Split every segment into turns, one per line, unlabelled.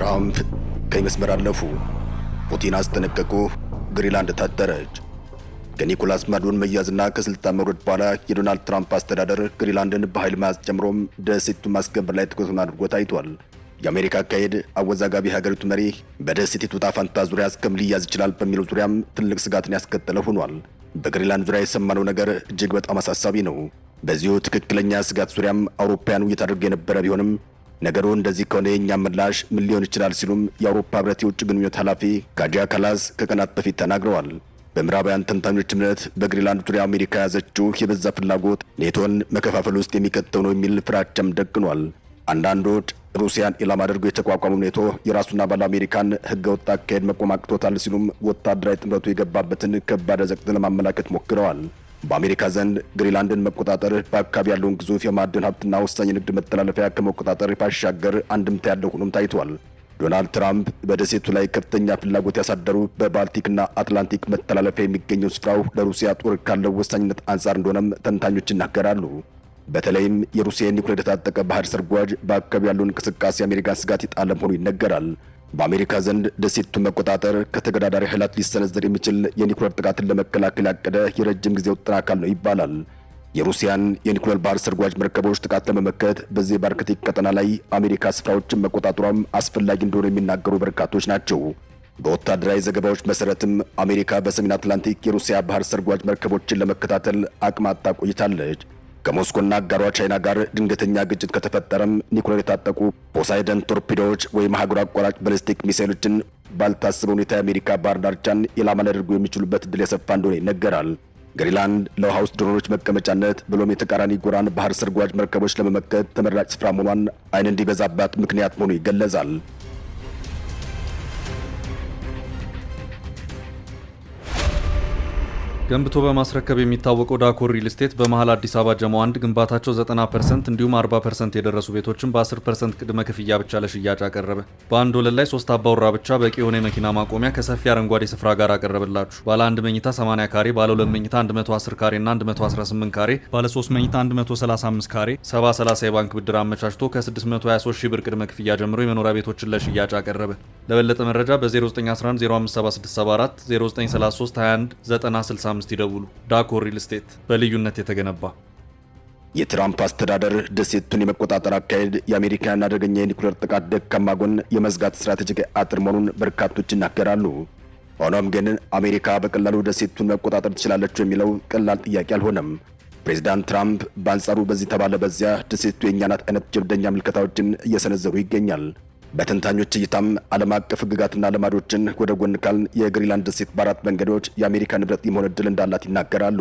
ትራምፕ ቀይ መስመር አለፉ። ፑቲን አስጠነቀቁ። ግሪንላንድ ታደረች። ከኒኮላስ ማዱን መያዝና ከስልጣን መውረድ በኋላ የዶናልድ ትራምፕ አስተዳደር ግሪንላንድን በኃይል መያዝ ጨምሮም ደሴቱን ማስከበር ላይ ትኩረቱን አድርጎ ታይቷል። የአሜሪካ አካሄድ አወዛጋቢ ሀገሪቱ መሪ በደሴቲቱ ዕጣ ፈንታ ዙሪያ እስከምን ሊያዝ ይችላል በሚለው ዙሪያም ትልቅ ስጋትን ያስከተለ ሆኗል። በግሪንላንድ ዙሪያ የሰማነው ነገር እጅግ በጣም አሳሳቢ ነው። በዚሁ ትክክለኛ ስጋት ዙሪያም አውሮፓውያኑ እየታደረገ የነበረ ቢሆንም ነገሩ እንደዚህ ከሆነ የኛ ምላሽ ምን ሊሆን ይችላል ሲሉም የአውሮፓ ህብረት የውጭ ግንኙነት ኃላፊ ካጂያ ካላስ ከቀናት በፊት ተናግረዋል። በምዕራባውያን ተንታኞች እምነት በግሪንላንድ ዙሪያ አሜሪካ የያዘችው የበዛ ፍላጎት ኔቶን መከፋፈል ውስጥ የሚከተው ነው የሚል ፍራቻም ደቅኗል። አንዳንዶች ሩሲያን ኢላማ አድርጎ የተቋቋመው ኔቶ የራሱና ባለ አሜሪካን ህገወጥ አካሄድ መቆም አቅቶታል ሲሉም ወታደራዊ ጥምረቱ የገባበትን ከባድ አዘቅት ለማመላከት ሞክረዋል። በአሜሪካ ዘንድ ግሪንላንድን መቆጣጠር በአካባቢ ያለውን ግዙፍ የማዕድን ሀብትና ወሳኝ ንግድ መተላለፊያ ከመቆጣጠር ባሻገር አንድምታ ያለው ሆኖም ታይቷል። ዶናልድ ትራምፕ በደሴቱ ላይ ከፍተኛ ፍላጎት ያሳደሩ በባልቲክና አትላንቲክ መተላለፊያ የሚገኘው ስፍራው ለሩሲያ ጦር ካለው ወሳኝነት አንጻር እንደሆነም ተንታኞች ይናገራሉ። በተለይም የሩሲያ ኒውክሌር የታጠቀ ባህር ሰርጓጅ በአካባቢ ያለውን እንቅስቃሴ አሜሪካን ስጋት የጣለ መሆኑ ይነገራል። በአሜሪካ ዘንድ ደሴቱን መቆጣጠር ከተገዳዳሪ ኃይላት ሊሰነዘር የሚችል የኒውክሌር ጥቃትን ለመከላከል ያቀደ የረጅም ጊዜ ውጥን አካል ነው ይባላል። የሩሲያን የኒውክሌር ባህር ሰርጓጅ መርከቦች ጥቃት ለመመከት በዚህ በአርክቲክ ቀጠና ላይ አሜሪካ ስፍራዎችን መቆጣጠሯም አስፈላጊ እንደሆነ የሚናገሩ በርካቶች ናቸው። በወታደራዊ ዘገባዎች መሰረትም አሜሪካ በሰሜን አትላንቲክ የሩሲያ ባህር ሰርጓጅ መርከቦችን ለመከታተል አቅማጣ ቆይታለች። ከሞስኮና አጋሯ ቻይና ጋር ድንገተኛ ግጭት ከተፈጠረም ኒውክሌር የታጠቁ ፖሳይደን ቶርፒዶዎች ወይም ሀገር አቋራጭ ባሊስቲክ ሚሳይሎችን ባልታሰበ ሁኔታ የአሜሪካ ባህር ዳርቻን ኢላማ ሊያደርጉ የሚችሉበት ዕድል የሰፋ እንደሆነ ይነገራል። ግሪንላንድ ለውሃ ውስጥ ድሮኖች መቀመጫነት ብሎም የተቃራኒ ጎራን ባህር ሰርጓጅ መርከቦች ለመመከት ተመራጭ ስፍራ መሆኗን ዓይን እንዲበዛባት ምክንያት መሆኑ ይገለጻል።
ገንብቶ በማስረከብ የሚታወቀው ዳኮር ሪል ስቴት በመሃል አዲስ አበባ ጀሞ 1 ግንባታቸው 90% እንዲሁም 40% የደረሱ ቤቶችን በ10% ቅድመ ክፍያ ብቻ ለሽያጭ አቀረበ። በአንድ ወለል ላይ 3 አባወራ ብቻ በቂ የሆነ የመኪና ማቆሚያ ከሰፊ አረንጓዴ ስፍራ ጋር አቀረበላችሁ። ባለ 1 መኝታ 80 ካሬ፣ ባለ 2 መኝታ 110 ካሬ እና 118 ካሬ፣ ባለ 3 መኝታ 135 ካሬ 70/30 የባንክ ብድር አመቻችቶ ከ623 ሺህ ብር ቅድመ ክፍያ ጀምሮ የመኖሪያ ቤቶችን ለሽያጭ አቀረበ። ለበለጠ መረጃ በ0911 057674 0933 21 9065 ይደውሉ። ዳኮር ሪል ስቴት በልዩነት የተገነባ።
የትራምፕ አስተዳደር ደሴቱን የመቆጣጠር አካሄድ የአሜሪካን አደገኛ የኒውክሌር ጥቃት ደካማ ጎን የመዝጋት ስትራቴጂክ አጥር መሆኑን በርካቶች ይናገራሉ። ሆኖም ግን አሜሪካ በቀላሉ ደሴቱን መቆጣጠር ትችላለች የሚለው ቀላል ጥያቄ አልሆነም። ፕሬዚዳንት ትራምፕ በአንጻሩ በዚህ ተባለ በዚያ ደሴቱ የእኛ ናት አይነት ጀብደኛ ምልከታዎችን እየሰነዘሩ ይገኛል። በተንታኞች እይታም ዓለም አቀፍ ሕግጋትና ልማዶችን ወደ ጎን ካልን የግሪንላንድ ደሴት በአራት መንገዶች የአሜሪካ ንብረት የመሆን ዕድል እንዳላት ይናገራሉ።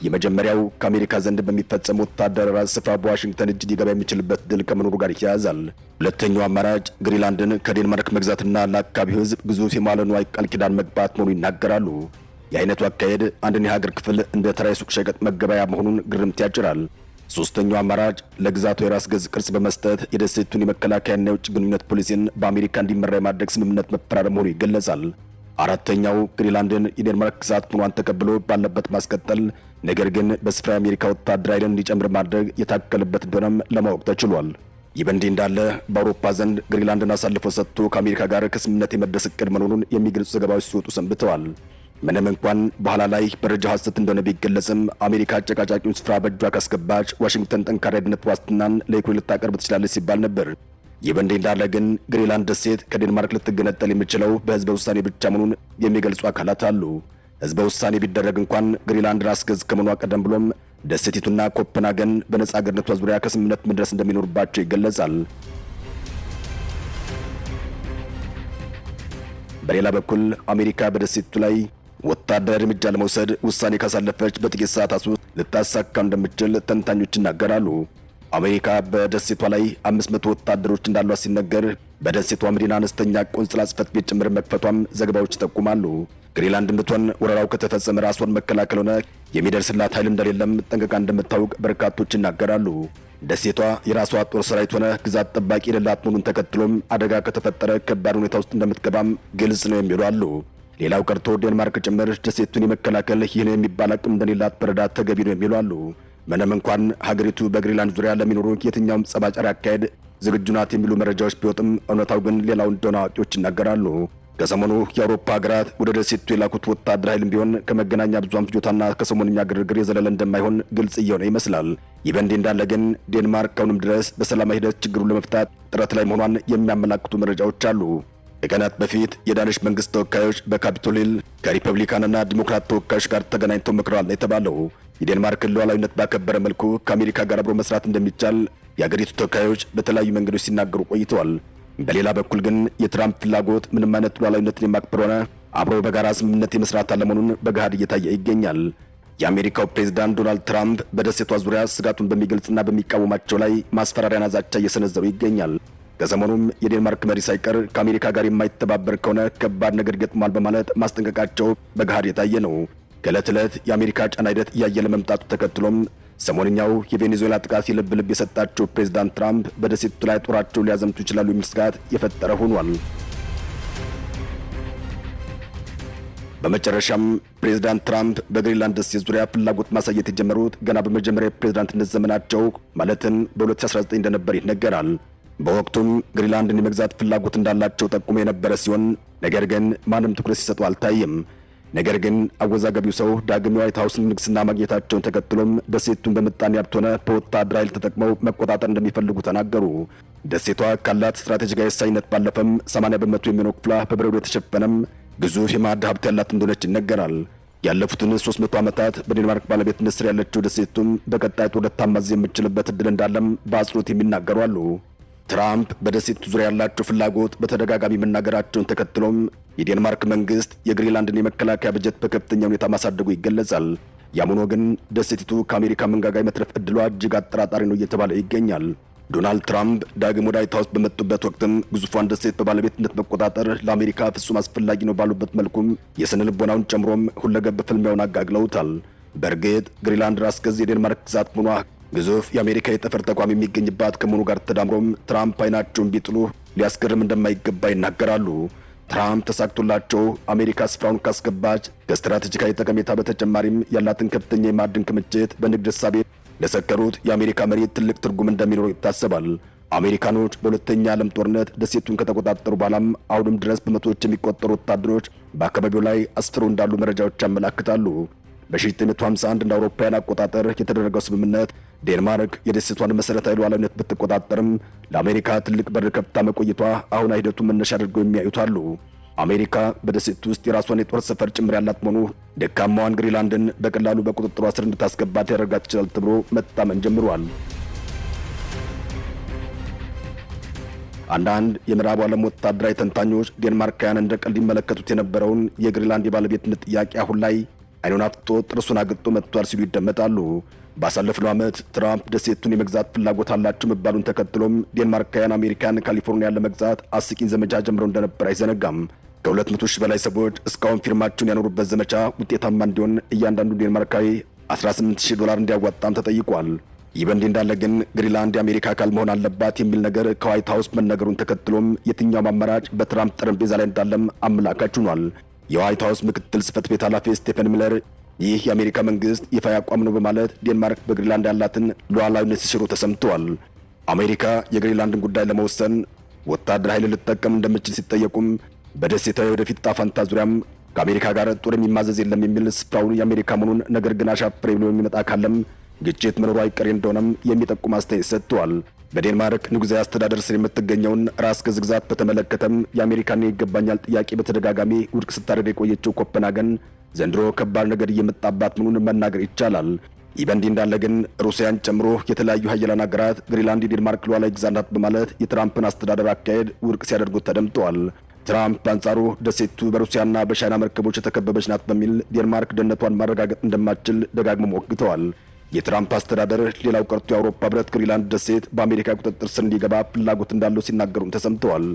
የመጀመሪያው ከአሜሪካ ዘንድ በሚፈጸም ወታደራዊ ስፍራ በዋሽንግተን እጅ ሊገባ የሚችልበት ድል ከመኖሩ ጋር ይያያዛል። ሁለተኛው አማራጭ ግሪንላንድን ከዴንማርክ መግዛትና ለአካባቢው ሕዝብ ግዙፍ የመዋዕለ ንዋይ ቃል ኪዳን መግባት መሆኑ ይናገራሉ። የአይነቱ አካሄድ አንድን የሀገር ክፍል እንደ ተራ የሱቅ ሸቀጥ መገበያ መሆኑን ግርምት ያጭራል። ሶስተኛው አማራጭ ለግዛቱ የራስ ገዝ ቅርጽ በመስጠት የደሴቱን የመከላከያና የውጭ ግንኙነት ፖሊሲን በአሜሪካ እንዲመራ የማድረግ ስምምነት መፈራረም መሆኑ ይገለጻል። አራተኛው ግሪንላንድን የዴንማርክ ግዛት መሆኗን ተቀብሎ ባለበት ማስቀጠል፣ ነገር ግን በስፍራ የአሜሪካ ወታደራዊ ኃይልን እንዲጨምር ማድረግ የታከለበት እንደሆነም ለማወቅ ተችሏል። ይህ በእንዲህ እንዳለ በአውሮፓ ዘንድ ግሪንላንድን አሳልፎ ሰጥቶ ከአሜሪካ ጋር ከስምምነት የመድረስ እቅድ መኖሩን የሚገልጹ ዘገባዎች ሲወጡ ሰንብተዋል። ምንም እንኳን በኋላ ላይ መረጃው ሐሰት እንደሆነ ቢገለጽም አሜሪካ አጨቃጫቂውን ስፍራ በእጇ ካስገባች ዋሽንግተን ጠንካራ የደህንነት ዋስትናን ለዩክሬን ልታቀርብ ትችላለች ሲባል ነበር። ይህ በእንዲህ እንዳለ ግን ግሪንላንድ ደሴት ከዴንማርክ ልትገነጠል የሚችለው በህዝበ ውሳኔ ብቻ መሆኑን የሚገልጹ አካላት አሉ። ህዝበ ውሳኔ ቢደረግ እንኳን ግሪንላንድ ራስ ገዝ ከመሆኗ ቀደም ብሎም ደሴቲቱና ኮፐንሃገን በነጻ አገርነቷ ዙሪያ ከስምምነት መድረስ እንደሚኖርባቸው ይገለጻል። በሌላ በኩል አሜሪካ በደሴቱ ላይ ወታደራዊ እርምጃ ለመውሰድ ውሳኔ ካሳለፈች በጥቂት ሰዓታት ውስጥ ልታሳካ እንደምትችል ተንታኞች ይናገራሉ። አሜሪካ በደሴቷ ላይ 500 ወታደሮች እንዳሏት ሲነገር በደሴቷ መዲና አነስተኛ ቆንጽላ ጽሕፈት ቤት ጭምር መክፈቷም ዘገባዎች ይጠቁማሉ። ግሪንላንድም ብትሆን ወረራው ከተፈጸመ ራሷን መከላከል ሆነ የሚደርስላት ኃይል እንደሌለም ጠንቅቃ እንደምታውቅ በርካቶች ይናገራሉ። ደሴቷ የራሷ ጦር ሰራዊት ሆነ ግዛት ጠባቂ የሌላት መሆኑን ተከትሎም አደጋ ከተፈጠረ ከባድ ሁኔታ ውስጥ እንደምትገባም ግልጽ ነው የሚሉ አሉ። ሌላው ቀርቶ ዴንማርክ ጭምር ደሴቱን የመከላከል ይህን የሚባል አቅም እንደሌላት መረዳት ተገቢ ነው የሚሉ አሉ። ምንም እንኳን ሀገሪቱ በግሪንላንድ ዙሪያ ለሚኖሩ የትኛውም ጸባጫሪ አካሄድ ዝግጁ ናት የሚሉ መረጃዎች ቢወጥም እውነታው ግን ሌላው እንደሆነ አዋቂዎች ይናገራሉ። ከሰሞኑ የአውሮፓ ሀገራት ወደ ደሴቱ የላኩት ወታደር ኃይልም ቢሆን ከመገናኛ ብዙሃን ፍጆታና ከሰሞንኛ ግርግር የዘለለ እንደማይሆን ግልጽ እየሆነ ይመስላል። ይህ በእንዲህ እንዳለ ግን ዴንማርክ አሁንም ድረስ በሰላማዊ ሂደት ችግሩን ለመፍታት ጥረት ላይ መሆኗን የሚያመላክቱ መረጃዎች አሉ። ከቀናት በፊት የዳንሽ መንግስት ተወካዮች በካፒቶል ሂል ከሪፐብሊካንና ዲሞክራት ተወካዮች ጋር ተገናኝተው መክረዋል የተባለው የዴንማርክን ሉዓላዊነት ባከበረ መልኩ ከአሜሪካ ጋር አብሮ መስራት እንደሚቻል የአገሪቱ ተወካዮች በተለያዩ መንገዶች ሲናገሩ ቆይተዋል። በሌላ በኩል ግን የትራምፕ ፍላጎት ምንም አይነት ሉዓላዊነትን የማክበር ሆነ አብሮ በጋራ ስምምነት የመስራት አለመሆኑን በገሃድ እየታየ ይገኛል። የአሜሪካው ፕሬዝዳንት ዶናልድ ትራምፕ በደሴቷ ዙሪያ ስጋቱን በሚገልጽና በሚቃወማቸው ላይ ማስፈራሪያና ዛቻ እየሰነዘሩ ይገኛል። ከሰሞኑም የዴንማርክ መሪ ሳይቀር ከአሜሪካ ጋር የማይተባበር ከሆነ ከባድ ነገር ገጥሟል በማለት ማስጠንቀቃቸው በገሃድ የታየ ነው። ከዕለት ዕለት የአሜሪካ ጫና ሂደት እያየለ መምጣቱ ተከትሎም ሰሞንኛው የቬኔዙዌላ ጥቃት የልብ ልብ የሰጣቸው ፕሬዝዳንት ትራምፕ በደሴቱ ላይ ጦራቸውን ሊያዘምቱ ይችላሉ የሚል ስጋት የፈጠረ ሆኗል። በመጨረሻም ፕሬዝዳንት ትራምፕ በግሪንላንድ ደሴት ዙሪያ ፍላጎት ማሳየት የጀመሩት ገና በመጀመሪያ የፕሬዝዳንትነት ዘመናቸው ማለትም በ2019 እንደነበር ይነገራል። በወቅቱም ግሪንላንድን የመግዛት ፍላጎት እንዳላቸው ጠቁሞ የነበረ ሲሆን ነገር ግን ማንም ትኩረት ሲሰጡ አልታየም። ነገር ግን አወዛጋቢው ሰው ዳግም የዋይት ሀውስን ንግስና ማግኘታቸውን ተከትሎም ደሴቱን በምጣኔ ሀብት ሆነ በወታደራዊ ኃይል ተጠቅመው መቆጣጠር እንደሚፈልጉ ተናገሩ። ደሴቷ ካላት ስትራቴጂካዊ ወሳኝነት ባለፈም 80 በመቶ የሚሆነው ክፍሏ በበረዶ የተሸፈነም ግዙፍ የማዕድን ሀብት ያላት እንደሆነች ይነገራል። ያለፉትን 300 ዓመታት በዴንማርክ ባለቤትነት ስር ያለችው ደሴቱም በቀጣይ ጦርነት ታማዝ የምትችልበት እድል እንዳለም በአጽንኦት የሚናገሩ አሉ። ትራምፕ በደሴቱ ዙሪያ ያላቸው ፍላጎት በተደጋጋሚ መናገራቸውን ተከትሎም የዴንማርክ መንግስት የግሪንላንድን የመከላከያ በጀት በከፍተኛ ሁኔታ ማሳደጉ ይገለጻል። ያም ሆኖ ግን ደሴቲቱ ከአሜሪካ መንጋጋ የመትረፍ እድሏ እጅግ አጠራጣሪ ነው እየተባለ ይገኛል። ዶናልድ ትራምፕ ዳግም ወደ ዋይት ሀውስ በመጡበት ወቅትም ግዙፏን ደሴት በባለቤትነት መቆጣጠር ለአሜሪካ ፍጹም አስፈላጊ ነው ባሉበት መልኩም የስነ ልቦናውን ጨምሮም ሁለገብ ፍልሚያውን አጋግለውታል። በእርግጥ ግሪንላንድ ራስ ገዝ የዴንማርክ ግዛት መሆኗ ግዙፍ የአሜሪካ የጠፈር ተቋም የሚገኝባት ከመሆኑ ጋር ተዳምሮም ትራምፕ አይናቸውን ቢጥሉ ሊያስገርም እንደማይገባ ይናገራሉ። ትራምፕ ተሳክቶላቸው አሜሪካ ስፍራውን ካስገባች ከስትራቴጂካዊ ጠቀሜታ በተጨማሪም ያላትን ከፍተኛ የማዕድን ክምችት በንግድ እሳቤ ለሰከሩት የአሜሪካ መሬት ትልቅ ትርጉም እንደሚኖረው ይታሰባል። አሜሪካኖች በሁለተኛ ዓለም ጦርነት ደሴቱን ከተቆጣጠሩ በኋላም አሁንም ድረስ በመቶዎች የሚቆጠሩ ወታደሮች በአካባቢው ላይ አስፍረው እንዳሉ መረጃዎች ያመላክታሉ። በ1951 እንደ አውሮፓውያን አቆጣጠር የተደረገው ስምምነት ዴንማርክ የደሴቷን መሰረታዊ ሉዓላዊነት ብትቆጣጠርም ለአሜሪካ ትልቅ በር ከፍታ መቆየቷ አሁን ሂደቱን መነሻ አድርገው የሚያዩት አሉ። አሜሪካ በደሴቱ ውስጥ የራሷን የጦር ሰፈር ጭምር ያላት መሆኑ ደካማዋን ግሪንላንድን በቀላሉ በቁጥጥሯ ስር እንድታስገባት ያደርጋት ይችላል ተብሎ መታመን ጀምሯል። አንዳንድ የምዕራቡ ዓለም ወታደራዊ ተንታኞች ዴንማርካውያን እንደ ቀልድ ይመለከቱት የነበረውን የግሪንላንድ የባለቤትነት ጥያቄ አሁን ላይ አይኑን አፍጥጦ ጥርሱን አግጦ መጥቷል ሲሉ ይደመጣሉ። ባሳለፍነው ዓመት ትራምፕ ደሴቱን የመግዛት ፍላጎት አላቸው መባሉን ተከትሎም ዴንማርካውያን አሜሪካን ካሊፎርኒያን ለመግዛት አስቂኝ ዘመቻ ጀምረው እንደነበር አይዘነጋም። ከ200 ሺህ በላይ ሰዎች እስካሁን ፊርማቸውን ያኖሩበት ዘመቻ ውጤታማ እንዲሆን እያንዳንዱ ዴንማርካዊ $18,000 እንዲያዋጣም ተጠይቋል። ይህ በእንዲህ እንዳለ ግን ግሪንላንድ የአሜሪካ አካል መሆን አለባት የሚል ነገር ከዋይት ሀውስ መነገሩን ተከትሎም የትኛውም አማራጭ በትራምፕ ጠረጴዛ ላይ እንዳለም አመላካች ሆኗል። የዋይት ሀውስ ምክትል ጽሕፈት ቤት ኃላፊ ስቴፈን ሚለር ይህ የአሜሪካ መንግስት ይፋ አቋም ነው በማለት ዴንማርክ በግሪንላንድ ያላትን ሉዓላዊነት ሲሽሩ ተሰምተዋል። አሜሪካ የግሪንላንድን ጉዳይ ለመወሰን ወታደር ኃይል ልትጠቀም እንደምትችል ሲጠየቁም በደሴታዊ ወደፊት ዕጣ ፈንታ ዙሪያም ከአሜሪካ ጋር ጦር የሚማዘዝ የለም የሚል ስፍራው የአሜሪካ መሆኑን ነገር ግን አሻፍሬ ብሎ የሚመጣ ካለም ግጭት መኖሩ አይቀሬ እንደሆነም የሚጠቁም አስተያየት ሰጥተዋል። በዴንማርክ ንጉሣዊ አስተዳደር ስር የምትገኘውን ራስ ገዝ ግዛት በተመለከተም የአሜሪካን ይገባኛል ጥያቄ በተደጋጋሚ ውድቅ ስታደርግ የቆየችው ኮፐንሃገን ዘንድሮ ከባድ ነገር እየመጣባት መሆኑን መናገር ይቻላል። ይህ በእንዲህ እንዳለ ግን ሩሲያን ጨምሮ የተለያዩ ሀያላን ሀገራት ግሪንላንድ የዴንማርክ ሉዓላዊ ግዛት ናት በማለት የትራምፕን አስተዳደር አካሄድ ውድቅ ሲያደርጉት ተደምጠዋል። ትራምፕ በአንጻሩ ደሴቱ በሩሲያና በቻይና መርከቦች የተከበበች ናት በሚል ዴንማርክ ደህንነቷን ማረጋገጥ እንደማትችል ደጋግመው ሞግተዋል። የትራምፕ አስተዳደር ሌላው ቀርቶ የአውሮፓ ህብረት ግሪንላንድ ደሴት በአሜሪካ ቁጥጥር ስር እንዲገባ ፍላጎት እንዳለው ሲናገሩም ተሰምተዋል።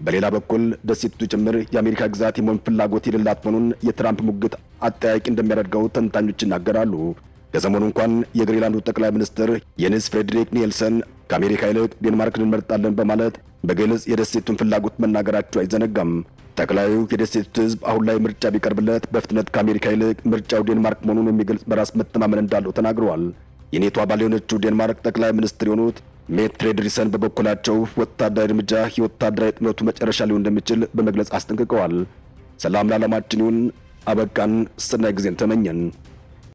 በሌላ በኩል ደሴቱ ጭምር የአሜሪካ ግዛት የመሆን ፍላጎት የሌላት መሆኑን የትራምፕ ሙግት አጠያቂ እንደሚያደርገው ተንታኞች ይናገራሉ። ከሰሞኑ እንኳን የግሪንላንዱ ጠቅላይ ሚኒስትር የንስ ፍሬድሪክ ኒልሰን ከአሜሪካ ይልቅ ዴንማርክን እንመርጣለን በማለት በግልጽ የደሴቱን ፍላጎት መናገራቸው አይዘነጋም። ጠቅላዩ የደሴቱ ህዝብ አሁን ላይ ምርጫ ቢቀርብለት በፍጥነት ከአሜሪካ ይልቅ ምርጫው ዴንማርክ መሆኑን የሚገልጽ በራስ መተማመን እንዳለው ተናግረዋል። የኔቶ አባል የሆነችው ዴንማርክ ጠቅላይ ሚኒስትር የሆኑት ሜት ፍሬድሪሰን በበኩላቸው ወታደራዊ እርምጃ የወታደራዊ ጥመቱ መጨረሻ ሊሆን እንደሚችል በመግለጽ አስጠንቅቀዋል። ሰላም ለዓለማችን ይሁን። አበቃን። ሰናይ ጊዜን ተመኘን።